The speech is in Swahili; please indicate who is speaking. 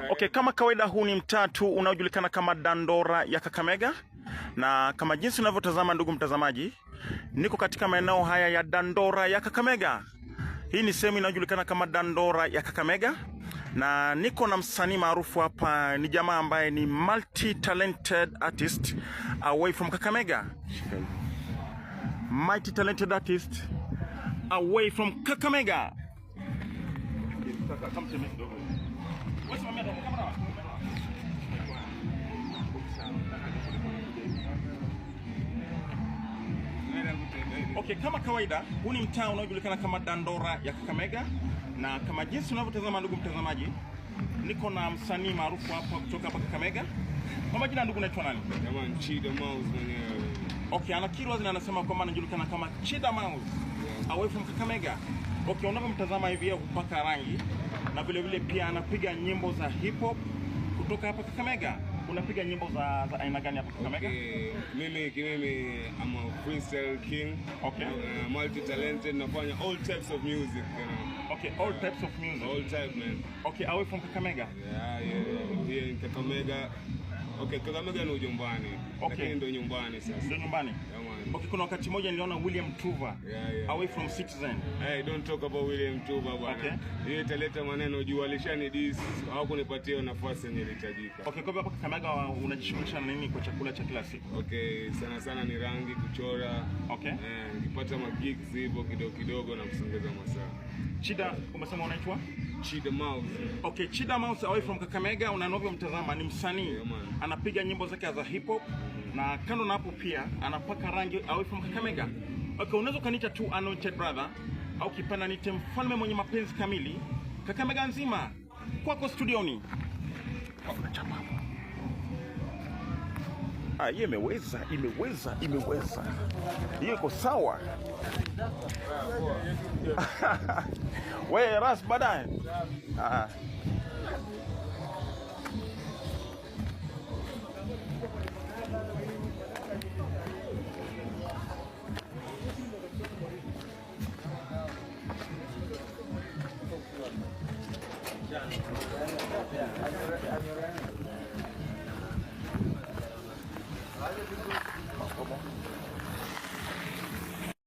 Speaker 1: Okay, kama kawaida huu ni mtaa tu unaojulikana kama Dandora ya Kakamega, na kama jinsi unavyotazama ndugu mtazamaji, niko katika maeneo haya ya Dandora ya Kakamega. Hii ni sehemu inayojulikana kama Dandora ya Kakamega, na niko na msanii maarufu hapa. Ni jamaa ambaye ni multi-talented artist away from Kakamega. Multi-talented artist away from Kakamega. Okay, kama kawaida huu ni mtaa unaojulikana kama Dandora ya Kakamega, na kama jinsi unavyotazama ndugu mtazamaji, niko na msanii maarufu hapa kutoka hapa Kakamega. Kwa majina ndugu, naitwa nani?
Speaker 2: Jamani, Chida Mouse mwenyewe.
Speaker 1: Okay, anakiri wazi na anasema kwamba anajulikana kama Chida Mouse away from Kakamega. Okay, unavyomtazama hivi yeye hupaka rangi na vile vile pia anapiga nyimbo za hip hop kutoka hapa Kakamega. Unapiga nyimbo za aina gani hapa Kakamega?
Speaker 2: Okay, mimi I'm a freestyle king.
Speaker 1: Okay.
Speaker 2: Multi-talented, nafanya all types of music, you know.
Speaker 1: Okay, all types of music.
Speaker 2: All type, man.
Speaker 1: Okay, away from Kakamega?
Speaker 2: Yeah. Here in Kakamega. Okay, Kakamega ni ujumbani.
Speaker 1: Okay.
Speaker 2: Lakini ndo nyumbani sasa.
Speaker 1: Ndo nyumbani?
Speaker 2: Yeah, man.
Speaker 1: Okay, kuna wakati mmoja niliona William Tuva.
Speaker 2: Yeah.
Speaker 1: Away from Citizen.
Speaker 2: Hey, don't talk about William Tuva bwana.
Speaker 1: Okay.
Speaker 2: Yeye italeta maneno juu alishani dis au kunipatia nafasi yenye ilihitajika.
Speaker 1: Okay, kwa hapa Kakamega unajishughulisha na nini kwa chakula cha kila siku?
Speaker 2: Okay, sana ni rangi, kuchora.
Speaker 1: Okay.
Speaker 2: Nikipata gigs hivyo kidogo na kusongeza masaa.
Speaker 1: Chida, umesema unaitwa?
Speaker 2: Chida Mouse.
Speaker 1: Okay, Chida Mouse away from Kakamega, unavyomtazama ni msanii.
Speaker 2: Yeah,
Speaker 1: anapiga nyimbo zake za hip hop, na kando na hapo pia anapaka rangi away from Kakamega. Okay, unaweza kaniita tu Anointed Brother au kipenda nite mfalme mwenye mapenzi kamili Kakamega nzima. Kwako studioni. Hii imeweza. Hiyo iko sawa. Wewe ras baadaye.